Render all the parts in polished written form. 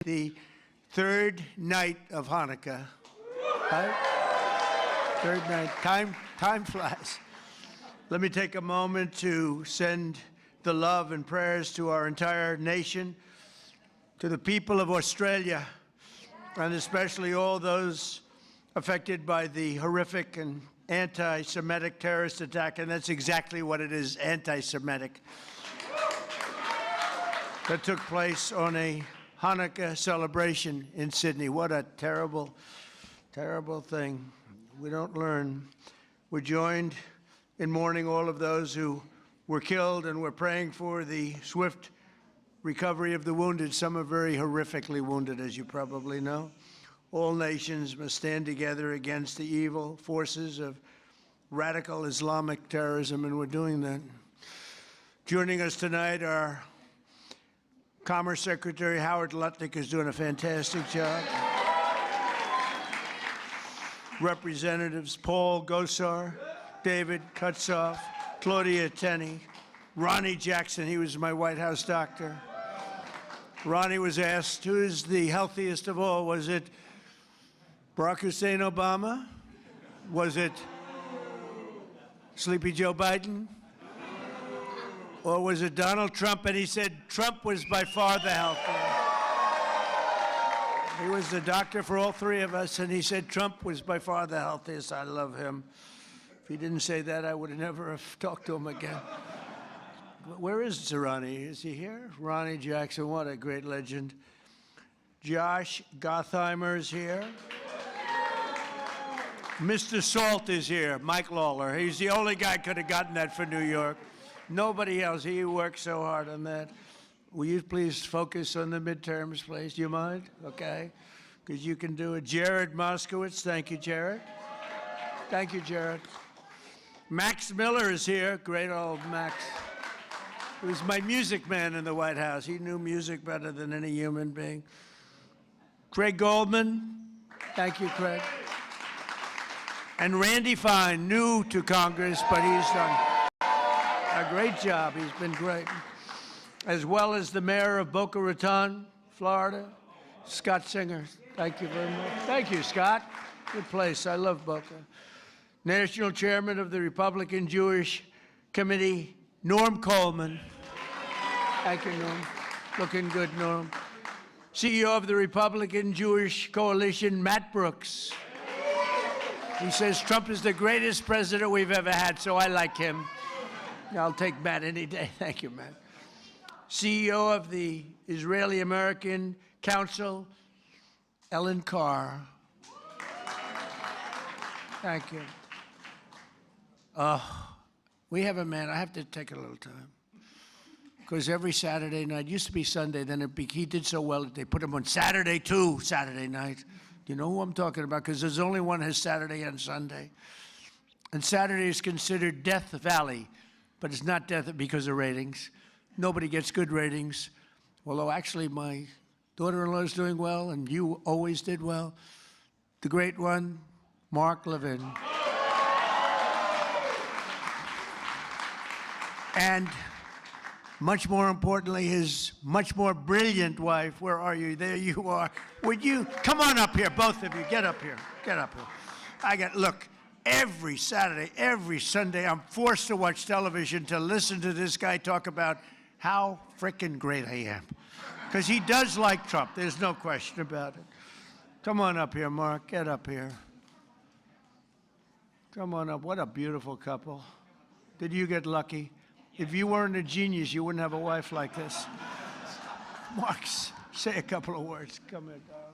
the third night of Hanukkah. Right? Third night. Time flies. Let me take a moment to send the love and prayers to our entire nation, to the people of Australia, and especially all those affected by the horrific and anti-Semitic terrorist attack, and that's exactly what it is, anti-Semitic, that took place on a Hanukkah celebration in Sydney. What a terrible, terrible thing. We don't learn. We're joined in mourning all of those who were killed, and we're praying for the swift recovery of the wounded. Some are very horrifically wounded, as you probably know. All nations must stand together against the evil forces of radical Islamic terrorism, and we're doing that. Joining us tonight, our Commerce Secretary Howard Lutnick is doing a fantastic job. Representatives Paul Gosar, David Kutzoff, Claudia Tenney, Ronnie Jackson, he was my White House doctor. Ronnie was asked, who is the healthiest of all? Was it Barack Hussein Obama? Was it Sleepy Joe Biden? Or was it Donald Trump? And he said Trump was by far the healthiest. He was the doctor for all three of us, and he said Trump was by far the healthiest. I love him. If he didn't say that, I would have never have talked to him again. Where is Ronnie? Is he here? Ronnie Jackson, what a great legend. Josh Gottheimer's here. Mr. Salt is here, Mike Lawler. He's the only guy could have gotten that for New York. Nobody else. He worked so hard on that. Will you please focus on the midterms, please? Do you mind? Okay. Because you can do it. Jared Moskowitz. Thank you, Jared. Thank you, Jared. Max Miller is here. Great old Max. He was my music man in the White House. He knew music better than any human being. Craig Goldman. Thank you, Craig. And Randy Fine, new to Congress, but he's done a great job. He's been great. As well as the mayor of Boca Raton, Florida, Scott Singer. Thank you very much. Thank you, Scott. Good place. I love Boca. National Chairman of the Republican Jewish Committee, Norm Coleman. Thank you, Norm. Looking good, Norm. CEO of the Republican Jewish Coalition, Matt Brooks. He says Trump is the greatest president we've ever had, so I like him. I'll take Matt any day. Thank you, Matt. CEO of the Israeli-American Council, Ellen Carr. Thank you. We have a man, I have to take a little time. Because every Saturday night, used to be Sunday, then he did so well that they put him on Saturday too, Saturday night. You know who I'm talking about? Because there's only one has Saturday and Sunday. And Saturday is considered Death Valley, but it's not death because of ratings. Nobody gets good ratings. Although actually my daughter-in-law is doing well, and you always did well. The great one, Mark Levin. And much more importantly, his much more brilliant wife. Where are you? There you are. Would you come on up here, both of you? Get up here. Get up here. Look, every Saturday, every Sunday, I'm forced to watch television to listen to this guy talk about how frickin' great I am. Because he does like Trump. There's no question about it. Come on up here, Mark. Get up here. Come on up. What a beautiful couple. Did you get lucky? If you weren't a genius, you wouldn't have a wife like this. Mark, say a couple of words. Come here, darling.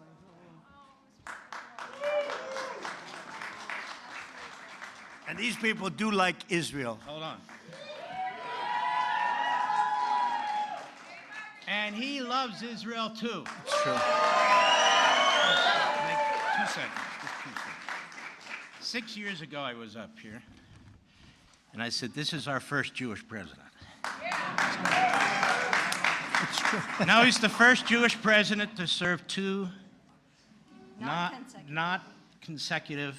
And these people do like Israel. Hold on. And he loves Israel too. It's true. 2 seconds. Just 2 seconds. 6 years ago, I was up here. And I said, this is our first Jewish president. Now he's the first Jewish president to serve two not consecutive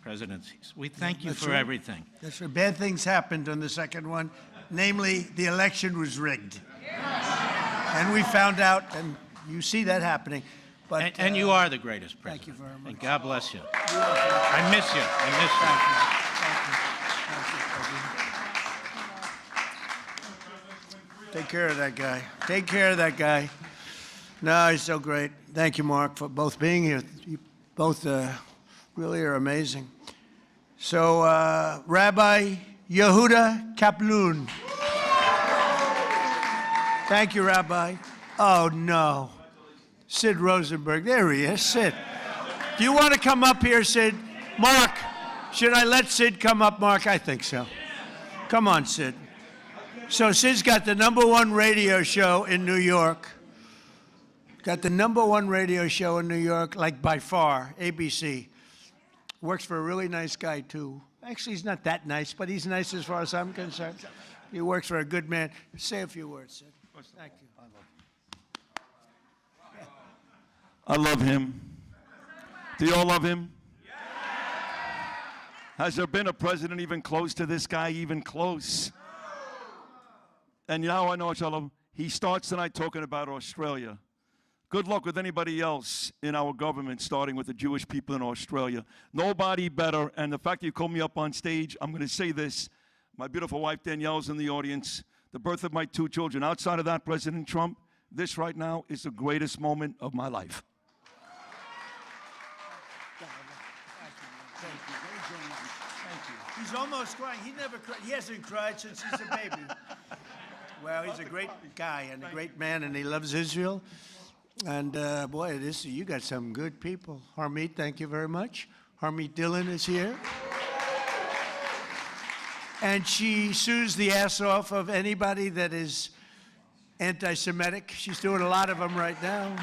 presidencies. We thank you for everything. That's right. Bad things happened on the second one. Namely, the election was rigged. And we found out, and You see that happening. But, And you are the greatest president. Thank you very much. And God bless you. I miss you. I miss you. Thank you. Take care of that guy. Take care of that guy. No, he's so great. Thank you, Mark, for both being here. You both really are amazing. So, Rabbi Yehuda Kaplan. Thank you, Rabbi. Oh, no. Sid Rosenberg. There he is. Sid. Do you want to come up here, Sid? Mark, should I let Sid come up, Mark? I think so. Come on, Sid. So Sid's got the #1 radio show in New York. Got the #1 radio show in New York, like by far, ABC. Works for a really nice guy, too. Actually, he's not that nice, but he's nice as far as I'm concerned. He works for a good man. Say a few words, Sid. Thank you. I love him. Do you all love him? Has there been a president even close to this guy, even close? And now I know I love him. He starts tonight talking about Australia. Good luck with anybody else in our government, starting with the Jewish people in Australia. Nobody better. And the fact that you called me up on stage, I'm going to say this. My beautiful wife Danielle's in the audience. The birth of my 2 children. Outside of that, President Trump, this right now is the greatest moment of my life. He's almost crying. He never cried. He hasn't cried since he's a baby. Well, he's a great guy and a great man, and he loves Israel. And boy, you got some good people. Harmeet, thank you very much. Harmeet Dillon is here. And she sues the ass off of anybody that is anti-Semitic. She's doing a lot of them right now.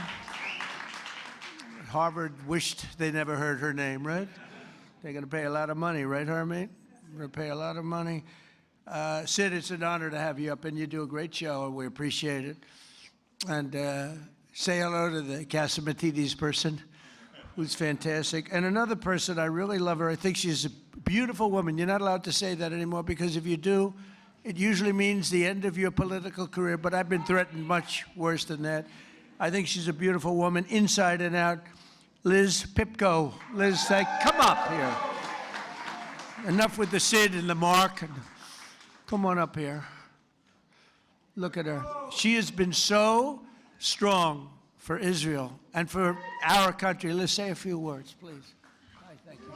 Harvard wished they never heard her name, right? They're going to pay a lot of money, right, Harmeet? We're going to pay a lot of money. Sid, it's an honor to have you up, and you do a great show, and we appreciate it. And say hello to the Casamatides person, who's fantastic. And another person, I really love her. I think she's a beautiful woman. You're not allowed to say that anymore, because if you do, it usually means the end of your political career, but I've been threatened much worse than that. I think she's a beautiful woman, inside and out. Liz Pipko. Liz, come up here. Enough with the Sid and the Mark. Come on up here. Look at her. She has been so strong for Israel and for our country. Let's say a few words, please. Hi, thank you.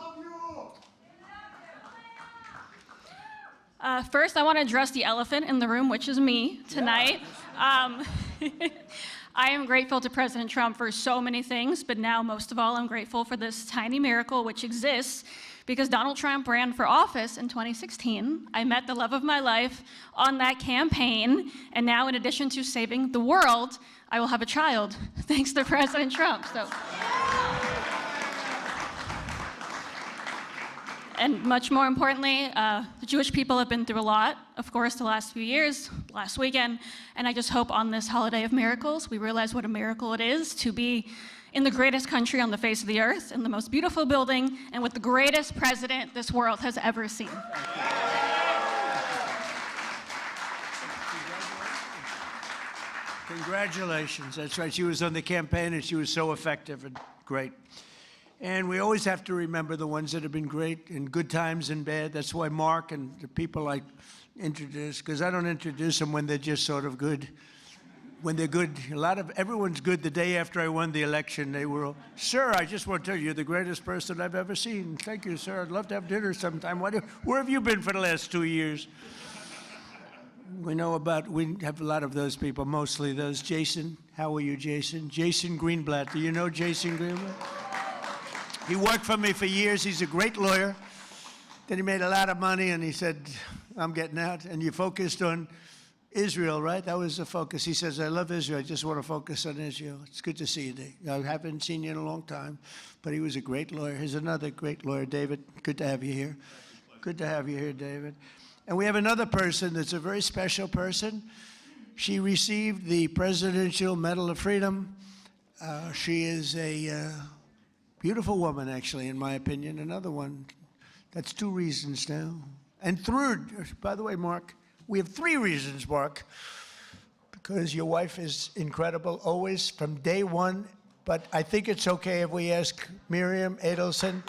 First, I want to address the elephant in the room, which is me tonight. I am grateful to President Trump for so many things, but now, most of all, I'm grateful for this tiny miracle which exists because Donald Trump ran for office in 2016. I met the love of my life on that campaign, and now, in addition to saving the world, I will have a child, thanks to President Trump. And much more importantly, the Jewish people have been through a lot, of course, the last few years, last weekend, and I just hope on this holiday of miracles, we realize what a miracle it is to be in the greatest country on the face of the earth, in the most beautiful building, and with the greatest president this world has ever seen. Congratulations. That's right. She was on the campaign, and she was so effective and great. And we always have to remember the ones that have been great in good times and bad. That's why Mark and the people I introduce, because I don't introduce them when they're just sort of good. When they're good, everyone's good. The day after I won the election, they were all, "Sir, I just want to tell you, you're the greatest person I've ever seen. Thank you, sir. I'd love to have dinner sometime. Where have you been for the last 2 years?" We have a lot of those people, mostly those. Jason, how are you, Jason? Jason Greenblatt. Do you know Jason Greenblatt? He worked for me for years. He's a great lawyer. Then he made a lot of money, and he said, "I'm getting out." And you focused on Israel, right? That was the focus. He says, "I love Israel. I just want to focus on Israel." It's good to see you, Dave. I haven't seen you in a long time, but he was a great lawyer. Here's another great lawyer, David. Good to have you here. Good to have you here, David. And we have another person that's a very special person. She received the Presidential Medal of Freedom. She is a beautiful woman, actually, in my opinion. Another one. That's 2 reasons now. And third, by the way, Mark, we have 3 reasons, Mark. because your wife is incredible, always, from day one. But I think it's okay if we ask Miriam Adelson.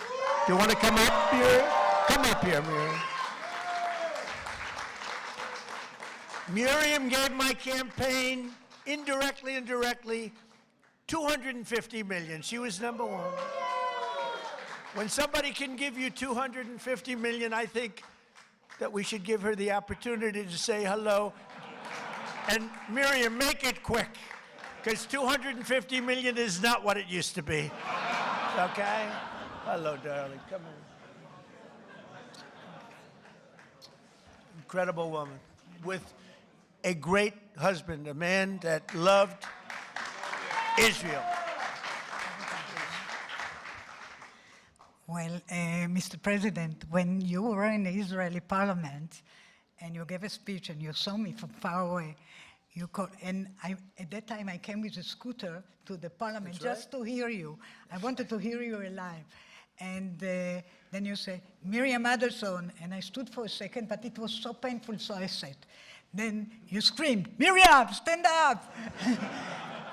Do you want to come up, Miriam? Come up here, Miriam. Miriam gave my campaign, indirectly and directly, $250 million. She was number one. When somebody can give you $250 million, I think that we should give her the opportunity to say hello. And Miriam, make it quick, because $250 million is not what it used to be. Okay? Hello, darling. Come in. Incredible woman with a great husband, a man that loved Israel. Well, Mr. President, when you were in the Israeli parliament and you gave a speech and you saw me from far away, you called, and at that time I came with a scooter to the parliament just to hear you. I wanted to hear you alive. And then you say, Miriam Adelson, and I stood for a second, but it was so painful, so I said. Then you screamed, Miriam, stand up!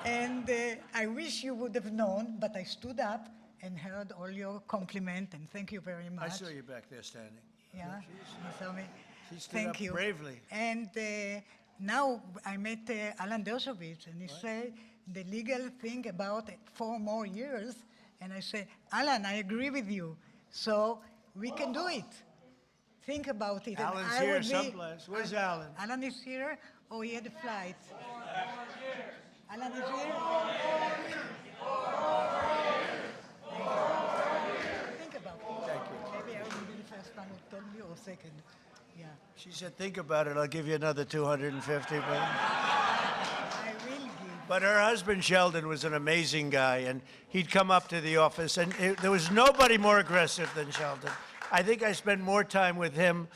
And I wish you would have known, but I stood up and heard all your compliment, and thank you very much. I saw you back there standing. Yeah, you saw me. She stood Thank up you. bravely. And now I met Alan Dershowitz, and he said the legal thing about 4 more years, and I said, Alan, I agree with you, so we can do it. Think about it. Alan's and I here would be- someplace. Where's Alan? Alan is here, or he had a flight? Alan is here? Think about it. Thank you. Maybe I will be the first one who told me, or second. Yeah. She said, think about it. I'll give you another $250 million. I will give. But her husband, Sheldon, was an amazing guy, and he'd come up to the office, and there was nobody more aggressive than Sheldon. I think I spent more time with him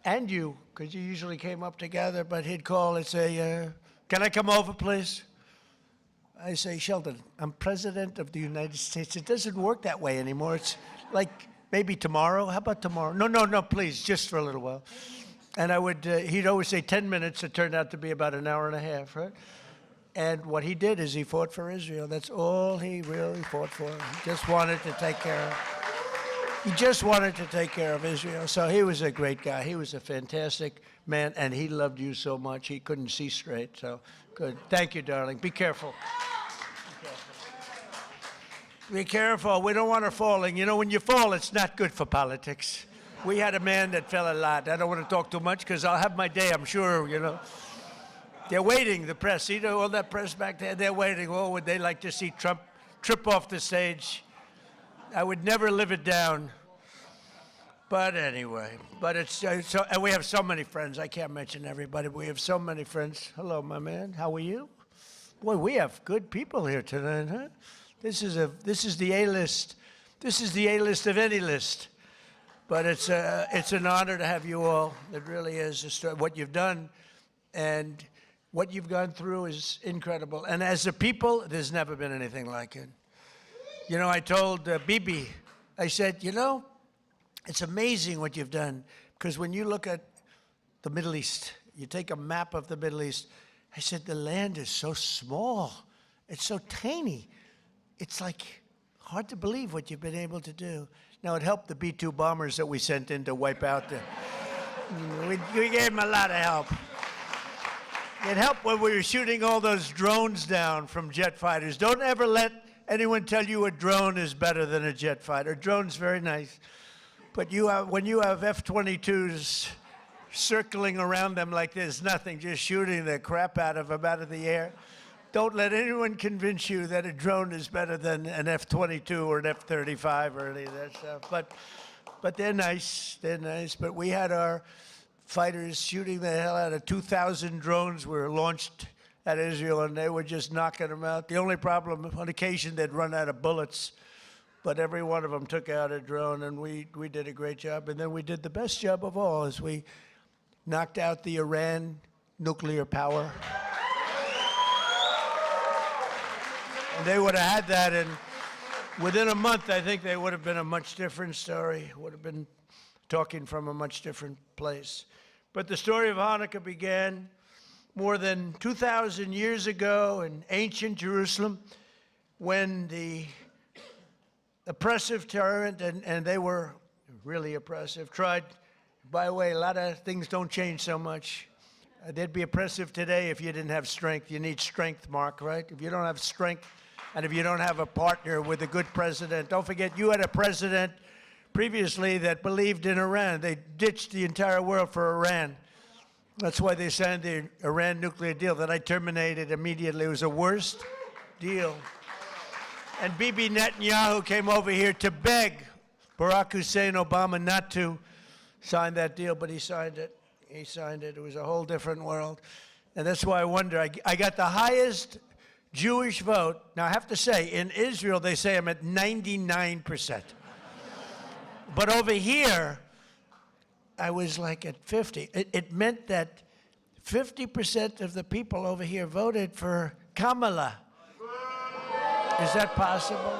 and you, because you usually came up together, but he'd call and say, can I come over, please? I say, Sheldon, I'm president of the United States. It doesn't work that way anymore. It's like maybe tomorrow. How about tomorrow? No, please, just for a little while. And I would, he'd always say 10 minutes. It turned out to be about an hour and a half, right? And what he did is he fought for Israel. That's all he really fought for. He just wanted to take care of. He just wanted to take care of Israel. So he was a great guy. He was a fantastic man, and he loved you so much he couldn't see straight. So good. Thank you, darling. Be careful. Be careful. We don't want her falling. You know, when you fall, it's not good for politics. We had a man that fell a lot. I don't want to talk too much because I'll have my day, I'm sure, you know. They're waiting, the press. See all that press back there? They're waiting. Oh, would they like to see Trump trip off the stage? I would never live it down. But anyway, but it's so, and we have so many friends. I can't mention everybody, but we have so many friends. Hello, my man. How are you? Boy, we have good people here tonight, huh? This is the A-list. This is the A-list of any list. But it's an honor to have you all. It really is. What you've done and what you've gone through is incredible. And as a people, there's never been anything like it. You know, I told Bibi, I said, you know, it's amazing what you've done. Because when you look at the Middle East, you take a map of the Middle East, I said, the land is so small. It's so tiny. It's like hard to believe what you've been able to do. Now, it helped the B-2 bombers that we sent in to wipe out the... we gave them a lot of help. It helped when we were shooting all those drones down from jet fighters. Don't ever let anyone tell you a drone is better than a jet fighter. Drone's very nice. But when you have F-22s circling around them like there's nothing, just shooting the crap out of them out of the air, don't let anyone convince you that a drone is better than an F-22 or an F-35 or any of that stuff. But they're nice. They're nice. But we had our fighters shooting the hell out of 2,000 drones were launched at Israel, and they were just knocking them out. The only problem, on occasion, they'd run out of bullets. But every one of them took out a drone, and we did a great job. And then we did the best job of all, is we knocked out the Iran nuclear power. And they would have had that, and within a month, I think they would have been a much different story. Would have been talking from a much different place. But the story of Hanukkah began more than 2,000 years ago in ancient Jerusalem, when the oppressive tyrant, and they were really oppressive, tried, by the way, a lot of things don't change so much. They'd be oppressive today if you didn't have strength. You need strength, Mark, right? If you don't have strength, and if you don't have a partner with a good president, don't forget you had a president previously that believed in Iran. They ditched the entire world for Iran. That's why they signed the Iran nuclear deal that I terminated immediately. It was the worst deal. And Bibi Netanyahu came over here to beg Barack Hussein Obama not to sign that deal, but he signed it. He signed it. It was a whole different world. And that's why I wonder. I got the highest Jewish vote. Now, I have to say, in Israel, they say I'm at 99%. But over here, I was like at 50. It meant that 50% of the people over here voted for Kamala. Is that possible?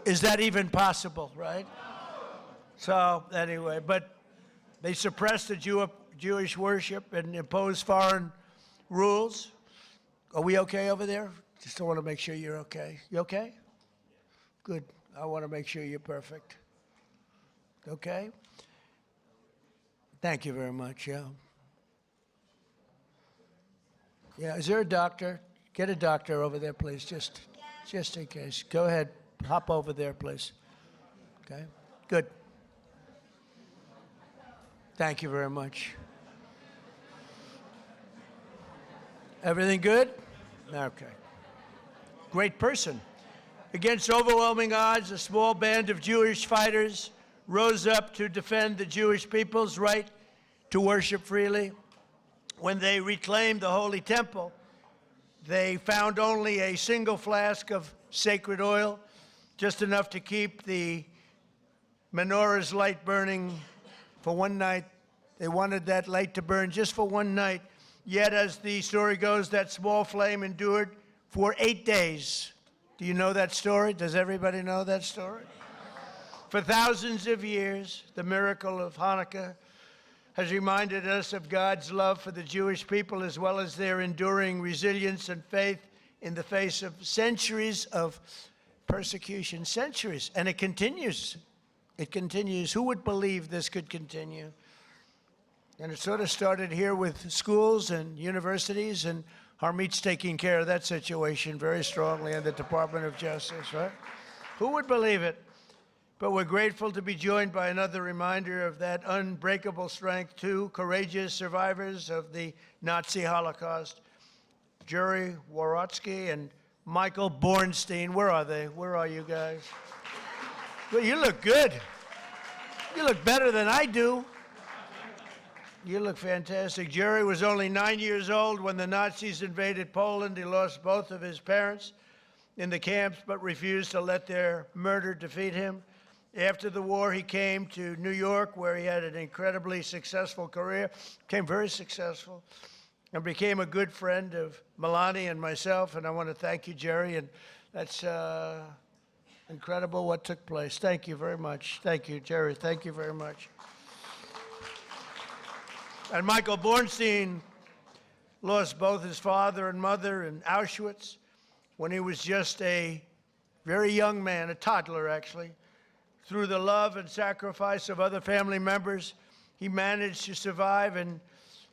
Is that even possible, right? So anyway, but they suppressed the Jewish worship and imposed foreign rules. Are we okay over there? Just want to make sure you're okay. You okay? Good. I want to make sure you're perfect. Okay? Thank you very much, yeah. Yeah, is there a doctor? Get a doctor over there, please, just in case. Go ahead, hop over there, please. Okay, good. Thank you very much. Everything good? Okay. Great person. Against overwhelming odds, a small band of Jewish fighters rose up to defend the Jewish people's right to worship freely. When they reclaimed the Holy Temple, they found only a single flask of sacred oil, just enough to keep the Menorah's light burning for one night. They wanted that light to burn just for one night. Yet, as the story goes, that small flame endured for 8 days. Do you know that story? Does everybody know that story? For thousands of years, the miracle of Hanukkah has reminded us of God's love for the Jewish people, as well as their enduring resilience and faith in the face of centuries of persecution. Centuries. And it continues. It continues. Who would believe this could continue? And it sort of started here with schools and universities, and Harmeet's taking care of that situation very strongly in the Department of Justice, right? Who would believe it? But we're grateful to be joined by another reminder of that unbreakable strength, two courageous survivors of the Nazi Holocaust, Jerry Worotsky and Michael Bornstein. Where are they? Where are you guys? Well, you look good. You look better than I do. You look fantastic. Jerry was only 9 years old when the Nazis invaded Poland. He lost both of his parents in the camps, but refused to let their murder defeat him. After the war, he came to New York, where he had an incredibly successful career, became very successful, and became a good friend of Melania and myself. And I want to thank you, Jerry, and that's incredible what took place. Thank you very much. Thank you, Jerry. Thank you very much. And Michael Bornstein lost both his father and mother in Auschwitz when he was just a very young man, a toddler actually. Through the love and sacrifice of other family members, he managed to survive and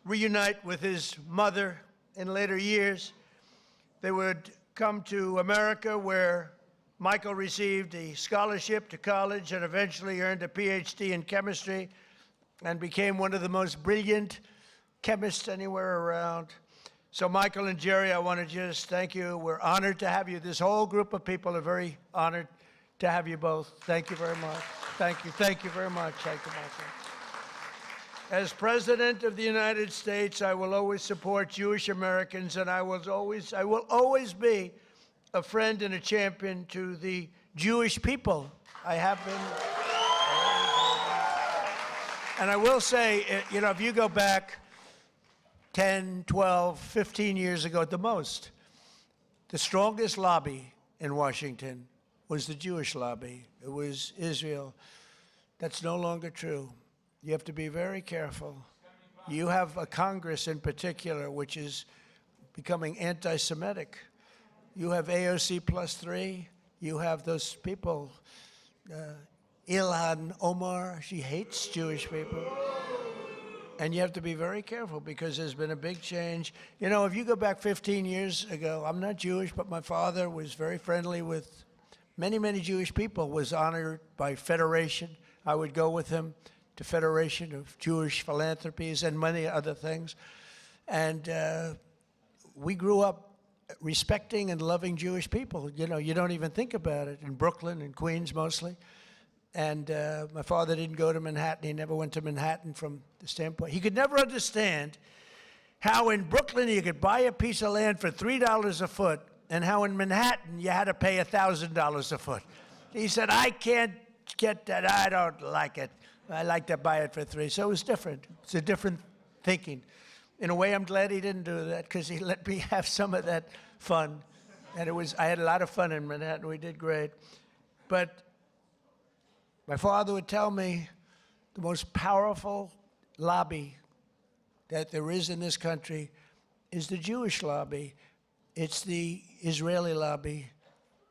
reunite with his mother in later years. They would come to America, where Michael received a scholarship to college and eventually earned a PhD in chemistry and became one of the most brilliant chemists anywhere around. So Michael and Jerry, I want to just thank you. We're honored to have you. This whole group of people are very honored to have you both. Thank you very much. Thank you. Thank you very much. Thank you, Michael. As President of the United States, I will always support Jewish Americans, and I will always be a friend and a champion to the Jewish people. I have been. And I will say, you know, if you go back 10, 12, 15 years ago at the most, the strongest lobby in Washington was the Jewish lobby. It was Israel. That's no longer true. You have to be very careful. You have a Congress in particular which is becoming anti-Semitic. You have AOC +3. You have those people, Ilhan Omar, she hates Jewish people. And you have to be very careful because there's been a big change. You know, if you go back 15 years ago, I'm not Jewish, but my father was very friendly with many, many Jewish people, was honored by Federation. I would go with him to Federation of Jewish Philanthropies and many other things. And we grew up respecting and loving Jewish people. You know, you don't even think about it. In Brooklyn and Queens mostly. And my father didn't go to Manhattan. He never went to Manhattan from the standpoint. He could never understand how in Brooklyn you could buy a piece of land for $3 a foot and how in Manhattan you had to pay $1,000 a foot. He said, I can't get that. I don't like it. I like to buy it for $3. So it was different. It's a different thinking. In a way, I'm glad he didn't do that because he let me have some of that fun. And I had a lot of fun in Manhattan. We did great. But my father would tell me the most powerful lobby that there is in this country is the Jewish lobby. It's the Israeli lobby.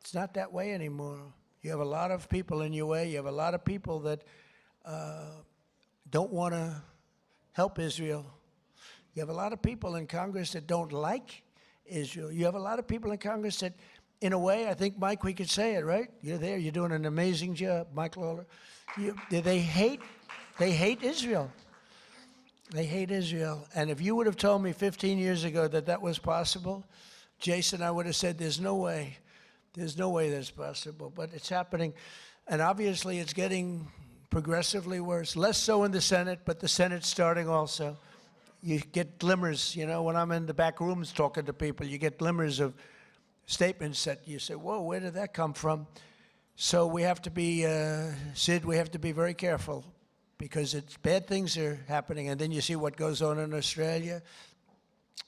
It's not that way anymore. You have a lot of people in your way. You have a lot of people that don't want to help Israel. You have a lot of people in Congress that don't like Israel. You have a lot of people in Congress that, in a way, I think, Mike, we could say it, right? You're there. You're doing an amazing job, Mike Lawler. They hate Israel. They hate Israel. And if you would have told me 15 years ago that that was possible, Jason, I would have said, there's no way. There's no way that's possible. But it's happening. And obviously, it's getting progressively worse. Less so in the Senate, but the Senate's starting also. You get glimmers, you know, when I'm in the back rooms talking to people, you get glimmers of statements that you say, whoa, where did that come from? So we have to be, Sid, we have to be very careful because bad things are happening. And then you see what goes on in Australia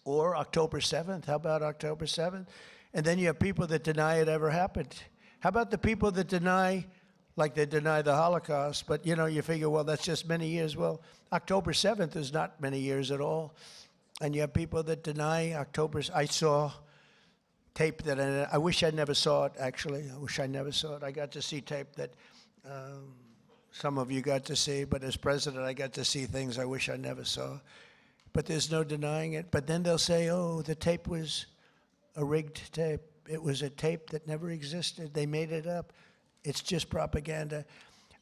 or October 7th. How about October 7th? And then you have people that deny it ever happened. How about the people that deny, like they deny the Holocaust, but, you know, you figure, well, that's just many years. Well, October 7th is not many years at all. And you have people that deny October. I saw tape that I wish I never saw it, actually. I wish I never saw it. I got to see tape that some of you got to see, but as president, I got to see things I wish I never saw. But there's no denying it. But then they'll say, oh, the tape was a rigged tape. It was a tape that never existed. They made it up. It's just propaganda.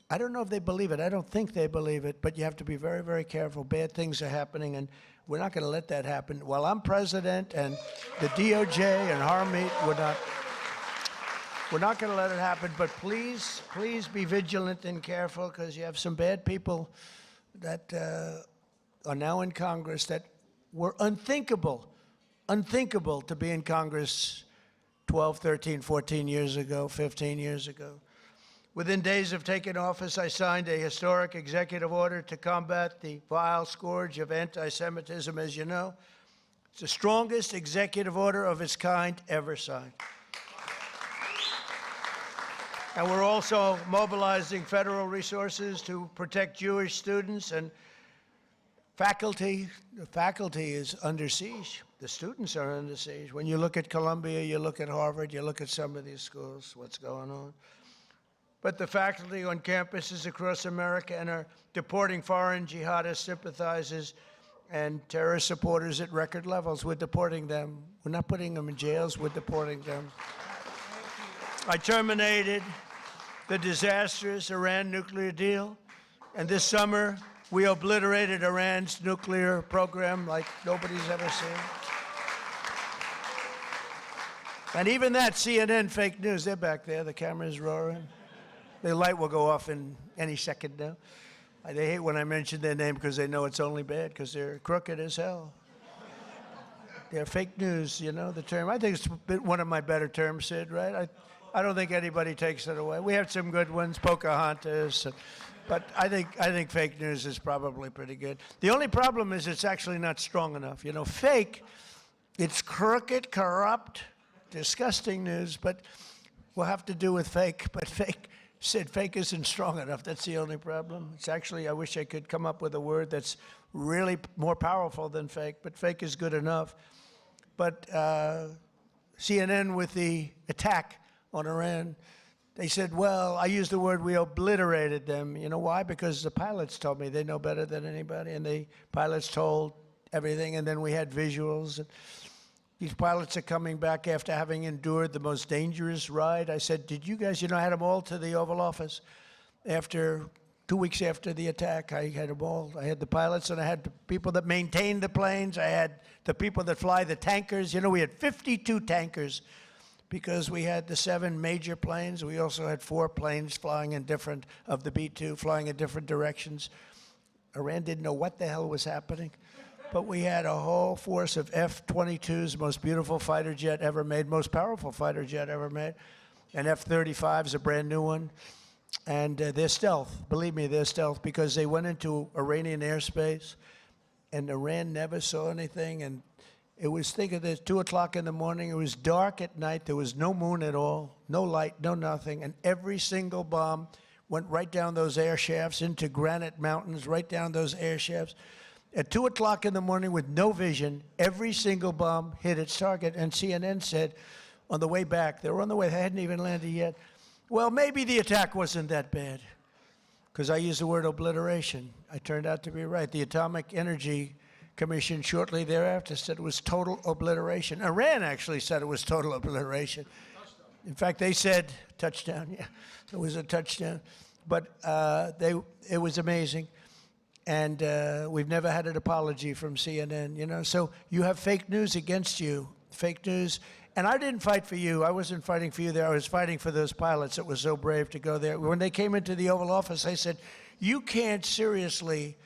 I don't know if they believe it. I don't think they believe it, but you have to be very, very careful. Bad things are happening, and we're not going to let that happen. While I'm president and the DOJ and Harmeet, we're not going to let it happen, but please be vigilant and careful because you have some bad people that are now in Congress that were unthinkable to be in Congress 12, 13, 14 years ago, 15 years ago. Within days of taking office, I signed a historic executive order to combat the vile scourge of anti-Semitism, as you know. It's the strongest executive order of its kind ever signed. And we're also mobilizing federal resources to protect Jewish students and faculty. The faculty is under siege. The students are under siege. When you look at Columbia, you look at Harvard, you look at some of these schools, what's going on. But the faculty on campuses across America and are deporting foreign jihadist sympathizers and terrorist supporters at record levels. We're deporting them. We're not putting them in jails, we're deporting them. I terminated the disastrous Iran nuclear deal, and this summer we obliterated Iran's nuclear program like nobody's ever seen. And even that, CNN fake news, they're back there, the camera's roaring. The light will go off in any second now. They hate when I mention their name because they know it's only bad because they're crooked as hell. They're fake news, you know, the term. I think it's one of my better terms, Sid, right? I don't think anybody takes it away. We have some good ones, Pocahontas, but I think fake news is probably pretty good. The only problem is it's actually not strong enough. You know, fake, it's crooked, corrupt, disgusting news, but we'll have to do with fake. But fake said fake isn't strong enough. That's the only problem. It's actually, I wish I could come up with a word that's really more powerful than fake, but fake is good enough. But CNN with the attack on Iran, they said, well, I used the word we obliterated them. You know why? Because the pilots told me they know better than anybody, and the pilots told everything, and then we had visuals. And these pilots are coming back after having endured the most dangerous ride. I said, did you guys, I had them all to the Oval Office. After 2 weeks after the attack, I had them all. I had the pilots, and I had the people that maintain the planes. I had the people that fly the tankers. We had 52 tankers because we had the 7 major planes. We also had 4 planes flying in different, of the B-2, flying in different directions. Iran didn't know what the hell was happening. But we had a whole force of F-22s, most beautiful fighter jet ever made, most powerful fighter jet ever made. And F-35 is a brand new one. And they're stealth. Believe me, they're stealth because they went into Iranian airspace and Iran never saw anything. And it was, think of this, 2 o'clock in the morning. It was dark at night. There was no moon at all, no light, no nothing. And every single bomb went right down those air shafts into granite mountains, right down those air shafts. At 2 o'clock in the morning with no vision, every single bomb hit its target. And CNN said on the way back, they were on the way, they hadn't even landed yet, well, maybe the attack wasn't that bad. Because I used the word obliteration. I turned out to be right. The Atomic Energy Commission shortly thereafter said it was total obliteration. Iran actually said it was total obliteration. In fact, they said touchdown. Yeah, it was a touchdown. But it was amazing. And we've never had an apology from CNN, So you have fake news against you, fake news. And I didn't fight for you. I wasn't fighting for you there. I was fighting for those pilots that were so brave to go there. When they came into the Oval Office, I said, you can't seriously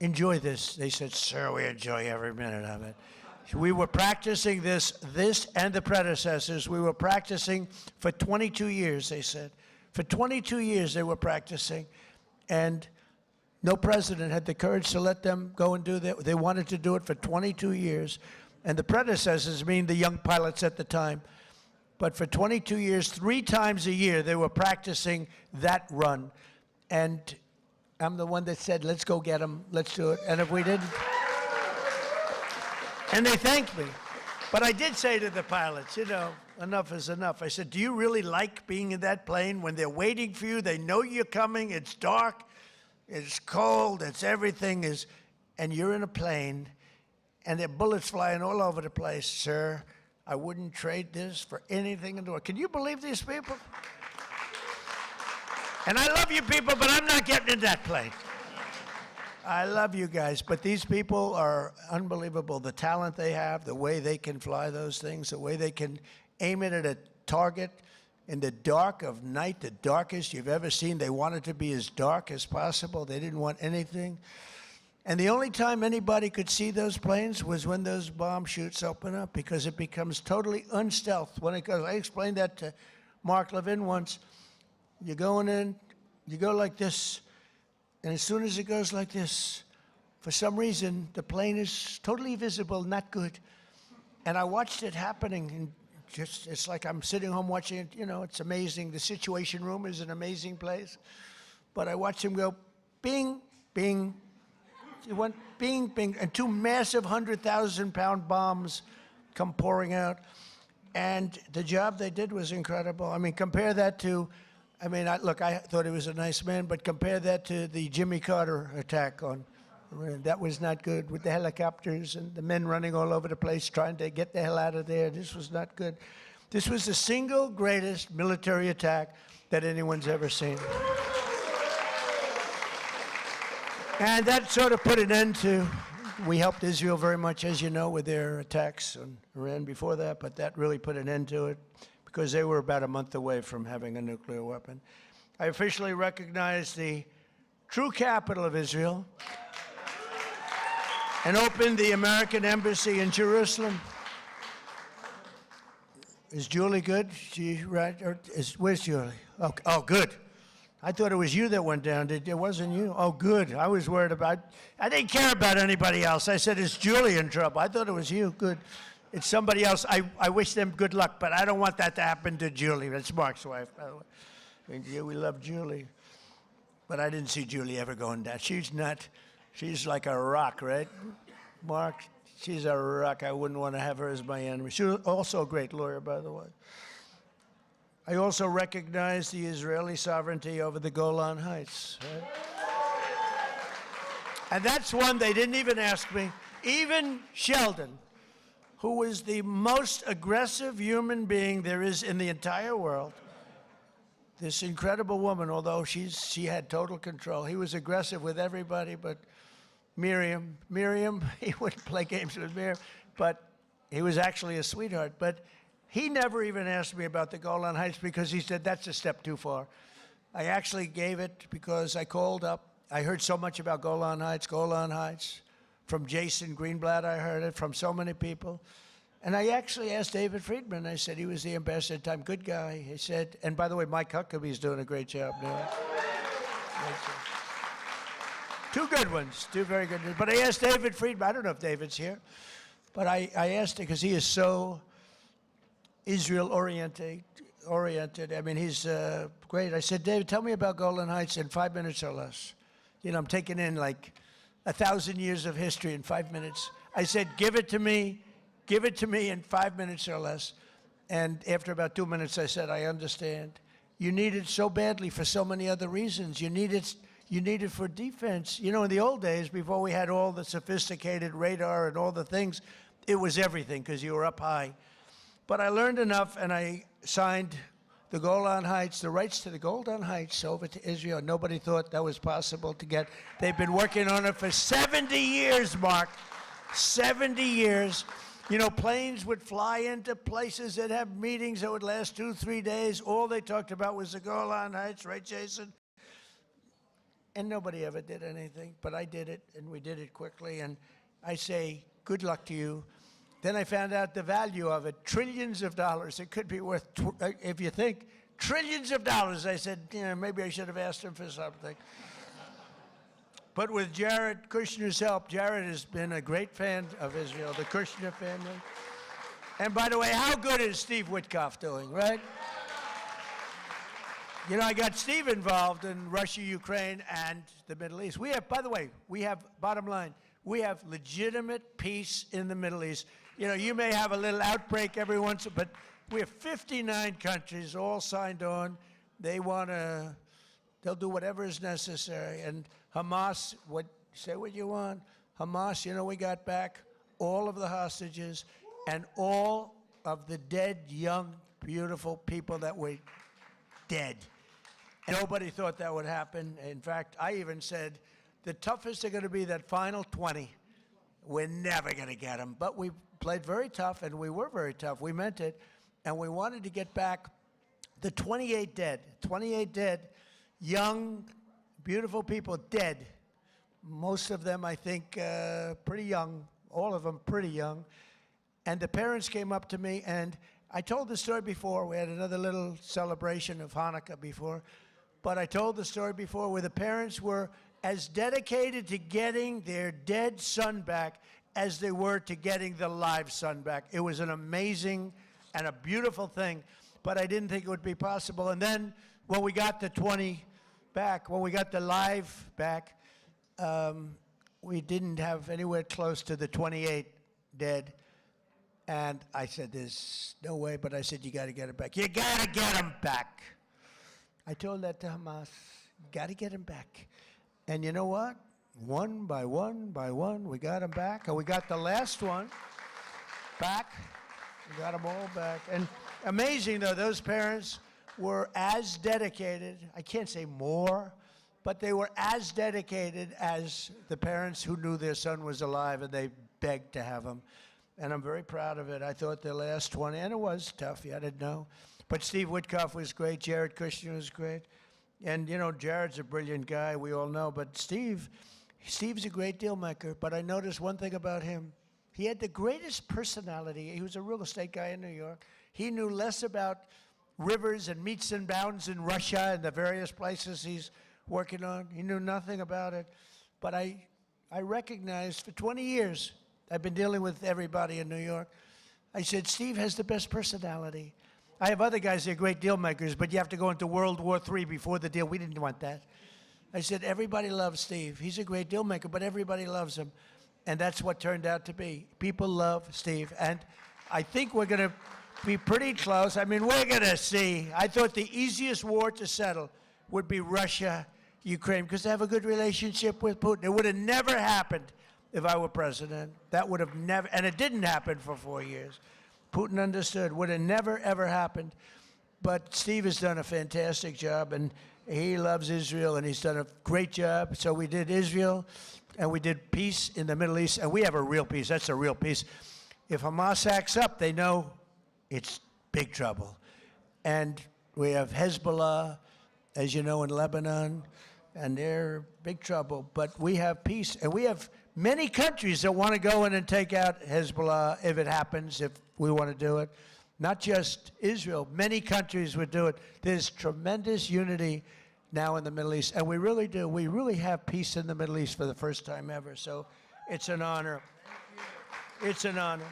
enjoy this. They said, sir, we enjoy every minute of it. We were practicing this and the predecessors. We were practicing for 22 years, they said. For 22 years they were practicing. And no president had the courage to let them go and do that. They wanted to do it for 22 years. And the predecessors mean the young pilots at the time. But for 22 years, 3 times a year, they were practicing that run. And I'm the one that said, let's go get them, let's do it. And if we didn't, and they thanked me. But I did say to the pilots, enough is enough. I said, do you really like being in that plane when they're waiting for you? They know you're coming, it's dark, it's cold, it's everything is, and you're in a plane, and there are bullets flying all over the place. Sir, I wouldn't trade this for anything in the world. Can you believe these people? And I love you people, but I'm not getting in that plane. I love you guys, but these people are unbelievable. The talent they have, the way they can fly those things, the way they can aim it at a target in the dark of night, the darkest you've ever seen. They wanted to be as dark as possible. They didn't want anything. And the only time anybody could see those planes was when those bomb chutes open up, because it becomes totally unstealth. When it goes, I explained that to Mark Levin once. You're going in, you go like this, and as soon as it goes like this, for some reason, the plane is totally visible, not good. And I watched it happening, and it's like I'm sitting home watching it, it's amazing. The Situation Room is an amazing place. But I watched him go, bing, bing. It went bing, bing, and 2 massive 100,000-pound bombs come pouring out. And the job they did was incredible. I mean, compare that to, I thought he was a nice man, but compare that to the Jimmy Carter attack on Iran. That was not good, with the helicopters and the men running all over the place trying to get the hell out of there. This was not good. This was the single greatest military attack that anyone's ever seen. And that sort of put an end to, we helped Israel very much, as you know, with their attacks on Iran before that, but that really put an end to it because they were about a month away from having a nuclear weapon. I officially recognize the true capital of Israel and opened the American embassy in Jerusalem. Is Julie good? She right? Where's Julie? Oh, good. I thought it was you that went down. It wasn't you? Oh, good. I was worried about, I didn't care about anybody else. I said, is Julie in trouble? I thought it was you. Good. It's somebody else. I wish them good luck, but I don't want that to happen to Julie. That's Mark's wife, by the way. And yeah, we love Julie. But I didn't see Julie ever going down. She's like a rock, right? Mark, she's a rock. I wouldn't want to have her as my enemy. She was also a great lawyer, by the way. I also recognize the Israeli sovereignty over the Golan Heights. Right? And that's one they didn't even ask me. Even Sheldon, who was the most aggressive human being there is in the entire world, this incredible woman, although she had total control. He was aggressive with everybody, but Miriam, he wouldn't play games with Miriam, but he was actually a sweetheart. But he never even asked me about the Golan Heights because he said, that's a step too far. I actually gave it because I called up. I heard so much about Golan Heights. From Jason Greenblatt, I heard it, from so many people. And I actually asked David Friedman. I said, he was the ambassador at the time, good guy. He said, and by the way, Mike Huckabee's doing a great job now. Two good ones, two very good ones. But I asked David Friedman, I don't know if David's here, but I asked him because he is so Israel-oriented. I mean, he's great. I said, David, tell me about Golan Heights in 5 minutes or less. You know, I'm taking in like 1,000 years of history in 5 minutes. I said, give it to me in 5 minutes or less. And after about 2 minutes, I said, I understand. You need it so badly for so many other reasons. You need it for defense. You know, in the old days, before we had all the sophisticated radar and all the things, it was everything because you were up high. But I learned enough, and I signed the Golan Heights, the rights to the Golan Heights over to Israel. Nobody thought that was possible to get. They've been working on it for 70 years, Mark. 70 years. You know, planes would fly into places that have meetings that would last 2-3 days. All they talked about was the Golan Heights, right, Jason? And nobody ever did anything, but I did it, and we did it quickly. And I say, good luck to you. Then I found out the value of it, trillions of dollars. It could be worth, if you think, trillions of dollars. I said, maybe I should have asked him for something. But with Jared Kushner's help, Jared has been a great fan of Israel, the Kushner family. And by the way, how good is Steve Witkoff doing, right? You know, I got Steve involved in Russia, Ukraine, and the Middle East. We have, by the way, bottom line, we have legitimate peace in the Middle East. You know, you may have a little outbreak every once, but we have 59 countries all signed on. They'll do whatever is necessary. And Hamas, say what you want. Hamas, you know, we got back all of the hostages and all of the dead, young, beautiful people that were dead. And nobody thought that would happen. In fact, I even said, the toughest are going to be that final 20. We're never going to get them. But we played very tough, and we were very tough. We meant it. And we wanted to get back the 28 dead. 28 dead, young, beautiful people dead. Most of them, I think, pretty young. All of them pretty young. And the parents came up to me, and I told the story before. We had another little celebration of Hanukkah before. But I told the story before where the parents were as dedicated to getting their dead son back as they were to getting the live son back. It was an amazing and a beautiful thing, but I didn't think it would be possible. And then when we got the 20 back, when we got the live back, we didn't have anywhere close to the 28 dead. And I said, there's no way, but I said, you got to get it back. You got to get them back. I told that to Hamas, got to get them back. And you know what? One by one, we got them back. And we got the last one back. We got them all back. And amazing, though, those parents were as dedicated, I can't say more, but they were as dedicated as the parents who knew their son was alive and they begged to have him. And I'm very proud of it. I thought the last 20, and it was tough, I didn't know. But Steve Witkoff was great. Jared Kushner was great. And, you know, Jared's a brilliant guy, we all know. But Steve's a great deal maker. But I noticed one thing about him. He had the greatest personality. He was a real estate guy in New York. He knew less about rivers and meets and bounds in Russia and the various places he's working on. He knew nothing about it. But I recognized for 20 years, I've been dealing with everybody in New York. I said, Steve has the best personality. I have other guys that are great deal makers, but you have to go into World War III before the deal. We didn't want that. I said, everybody loves Steve. He's a great deal maker, but everybody loves him. And that's what turned out to be. People love Steve. And I think we're going to be pretty close. I mean, we're going to see. I thought the easiest war to settle would be Russia, Ukraine, because they have a good relationship with Putin. It would have never happened if I were president. That would have never, and it didn't happen for 4 years. Putin understood. Would have never, ever happened. But Steve has done a fantastic job, and he loves Israel, and he's done a great job. So we did Israel, and we did peace in the Middle East, and we have a real peace. That's a real peace. If Hamas acts up, they know it's big trouble. And we have Hezbollah, as you know, in Lebanon, and they're big trouble. But we have peace, and we have many countries that want to go in and take out Hezbollah if it happens, if we want to do it. Not just Israel. Many countries would do it. There's tremendous unity now in the Middle East, and we really do. We really have peace in the Middle East for the first time ever, so it's an honor. It's an honor.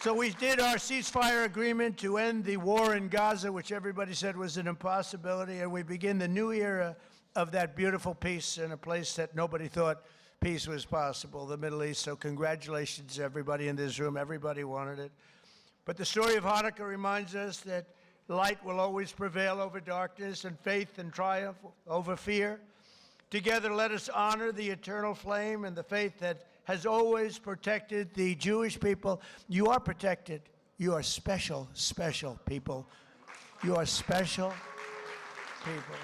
So we did our ceasefire agreement to end the war in Gaza, which everybody said was an impossibility, and we begin the new era of that beautiful peace in a place that nobody thought peace was possible, the Middle East. So congratulations to everybody in this room. Everybody wanted it. But the story of Hanukkah reminds us that light will always prevail over darkness, and faith and triumph over fear. Together, let us honor the eternal flame and the faith that has always protected the Jewish people. You are protected. You are special, special people. You are special people.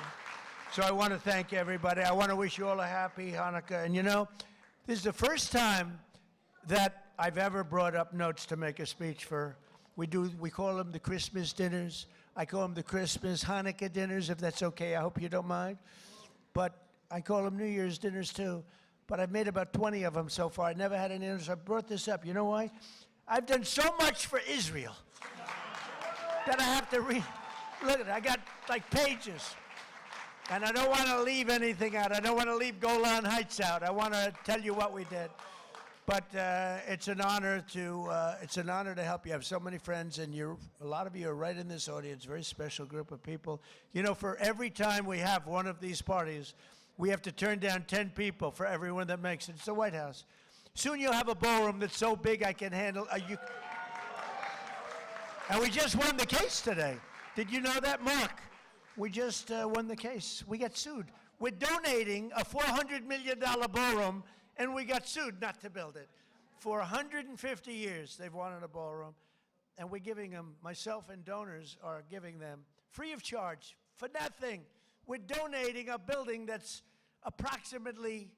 So I want to thank everybody. I want to wish you all a happy Hanukkah. And you know, this is the first time that I've ever brought up notes to make a speech for. We call them the Christmas dinners. I call them the Christmas Hanukkah dinners, if that's okay. I hope you don't mind. But I call them New Year's dinners too. But I've made about 20 of them so far. I never had any others. I brought this up. You know why? I've done so much for Israel that I have to read. Look at it. I got like pages. And I don't want to leave anything out. I don't want to leave Golan Heights out. I want to tell you what we did. But it's an honor to help you. I have so many friends, and a lot of you are right in this audience. Very special group of people. You know, for every time we have one of these parties, we have to turn down 10 people for everyone that makes it. It's the White House. Soon you'll have a ballroom that's so big I can handle. And we just won the case today. Did you know that, Mark? We just won the case. We got sued. We're donating a $400 million ballroom, and we got sued not to build it. For 150 years, they've wanted a ballroom, and we're giving them, myself and donors are giving them, free of charge, for nothing. We're donating a building that's approximately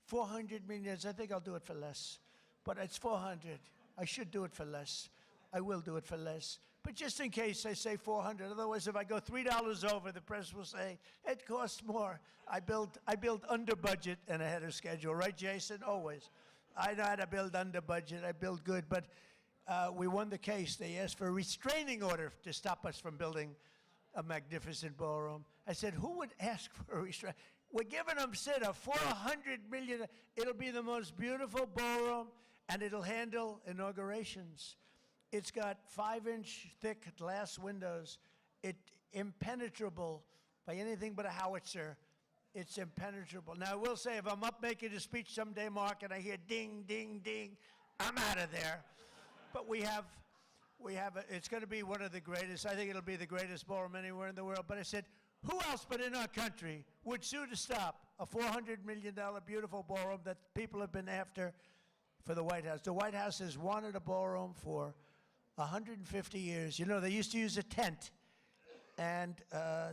400 million. I think I'll do it for less, but it's 400. I should do it for less. I will do it for less. But just in case I say 400, otherwise if I go $3 over, the press will say, it costs more. I build under budget and ahead of schedule. Right, Jason? Always. I know how to build under budget. I build good. But we won the case. They asked for a restraining order to stop us from building a magnificent ballroom. I said, who would ask for a restraining? We're giving them, Sid, a $400 million. It'll be the most beautiful ballroom, and it'll handle inaugurations. It's got 5-inch thick glass windows. It's impenetrable by anything but a howitzer. It's impenetrable. Now, I will say, if I'm up making a speech someday, Mark, and I hear ding, ding, ding, I'm out of there. But it's going to be one of the greatest. I think it'll be the greatest ballroom anywhere in the world. But I said, who else but in our country would sue to stop a $400 million beautiful ballroom that people have been after for the White House? The White House has wanted a ballroom for 150 years. You know, they used to use a tent, and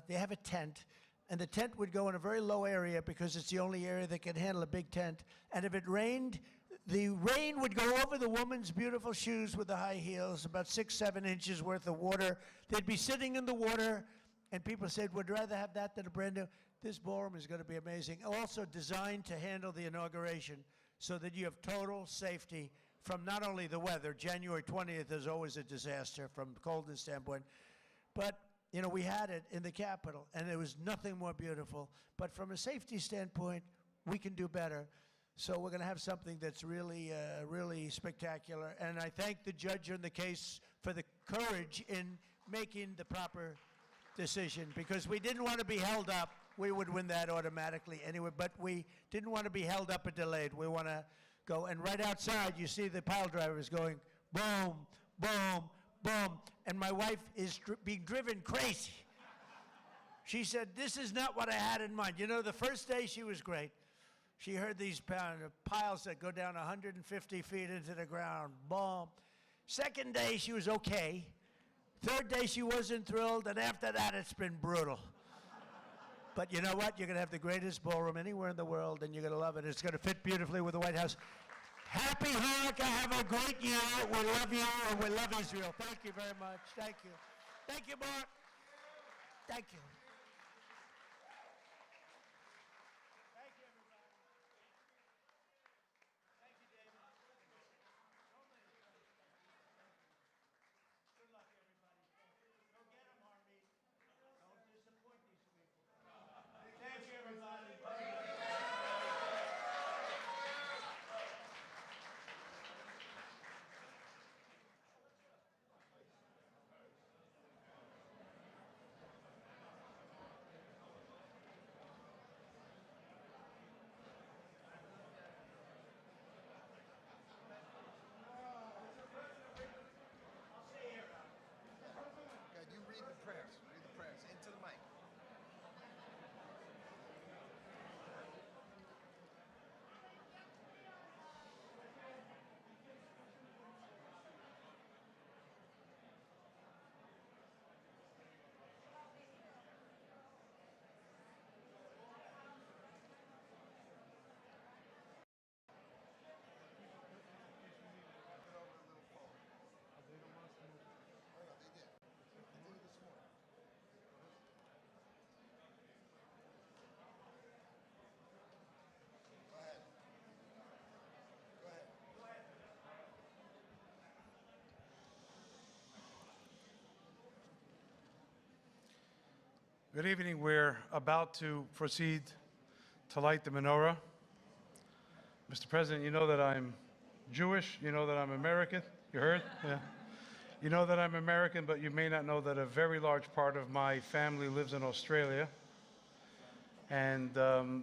they have a tent, and the tent would go in a very low area because it's the only area that can handle a big tent. And if it rained, the rain would go over the woman's beautiful shoes with the high heels, about 6-7 inches worth of water. They'd be sitting in the water, and people said, would rather have that than a brand new. This ballroom is going to be amazing. Also designed to handle the inauguration so that you have total safety from not only the weather. January 20th is always a disaster from a coldness standpoint. But, you know, we had it in the Capitol, and there was nothing more beautiful. But from a safety standpoint, we can do better. So we're going to have something that's really, really spectacular. And I thank the judge on the case for the courage in making the proper decision, because we didn't want to be held up. We would win that automatically anyway, but we didn't want to be held up or delayed. We want to go, and right outside you see the pile drivers going boom, boom, boom, and my wife is being driven crazy. She said, this is not what I had in mind. You know, the first day she was great. She heard these piles that go down 150 feet into the ground, boom. Second day she was okay. Third day she wasn't thrilled, and after that it's been brutal. But you know what? You're going to have the greatest ballroom anywhere in the world, and you're going to love it. It's going to fit beautifully with the White House. Happy Hanukkah. Have a great year. We love you, and we love Israel. Thank you very much. Thank you. Thank you, Mark. Thank you. Thank you, everybody. Thank you, David. Good luck, everybody. Go get them, Harvey. Don't disappoint these people. Thank you, everybody. God, you read the prayers. Read the prayers into the mic. Good evening. We're about to proceed to light the menorah. Mr. President, you know that I'm Jewish. You know that I'm American. You heard? Yeah. You know that I'm American, but you may not know that a very large part of my family lives in Australia. And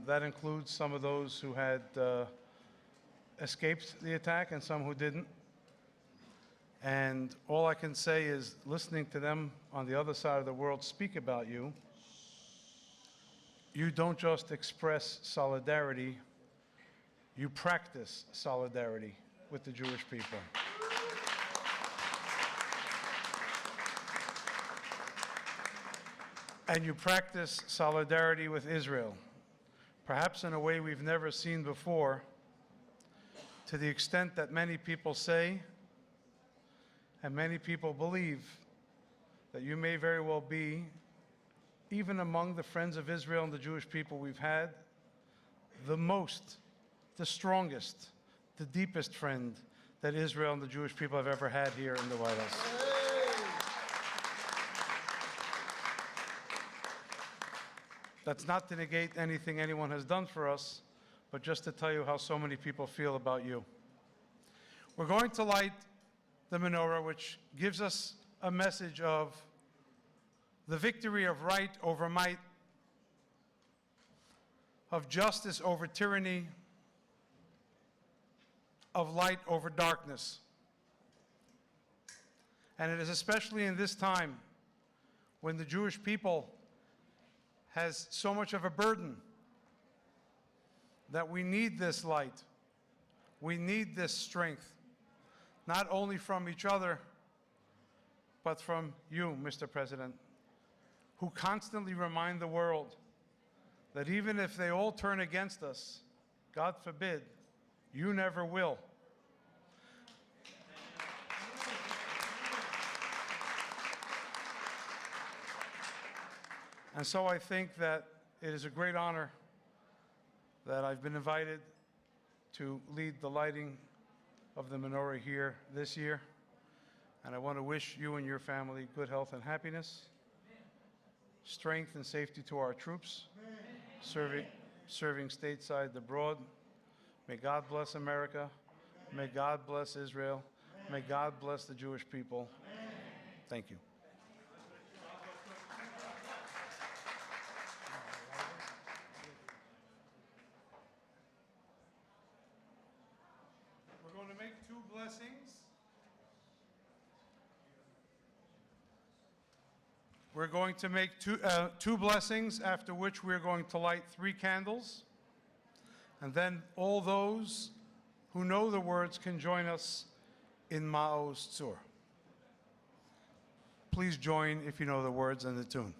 that includes some of those who had escaped the attack and some who didn't. And all I can say is, listening to them on the other side of the world speak about you, you don't just express solidarity, you practice solidarity with the Jewish people. And you practice solidarity with Israel, perhaps in a way we've never seen before, to the extent that many people say and many people believe that you may very well be, even among the friends of Israel and the Jewish people we've had, the most, the strongest, the deepest friend that Israel and the Jewish people have ever had here in the White House. That's not to negate anything anyone has done for us, but just to tell you how so many people feel about you. We're going to light the menorah, which gives us a message of the victory of right over might, of justice over tyranny, of light over darkness. And it is especially in this time when the Jewish people has so much of a burden that we need this light. We need this strength, not only from each other, but from you, Mr. President, who constantly remind the world that even if they all turn against us, God forbid, you never will. And so I think that it is a great honor that I've been invited to lead the lighting of the menorah here this year. And I want to wish you and your family good health and happiness, strength and safety to our troops, serving stateside abroad. May God bless America. May God bless Israel. May God bless the Jewish people. Thank you. We're going to make two blessings. We're going to make two blessings, after which we're going to light 3 candles. And then all those who know the words can join us in Ma'oz Tzur. Please join if you know the words and the tune.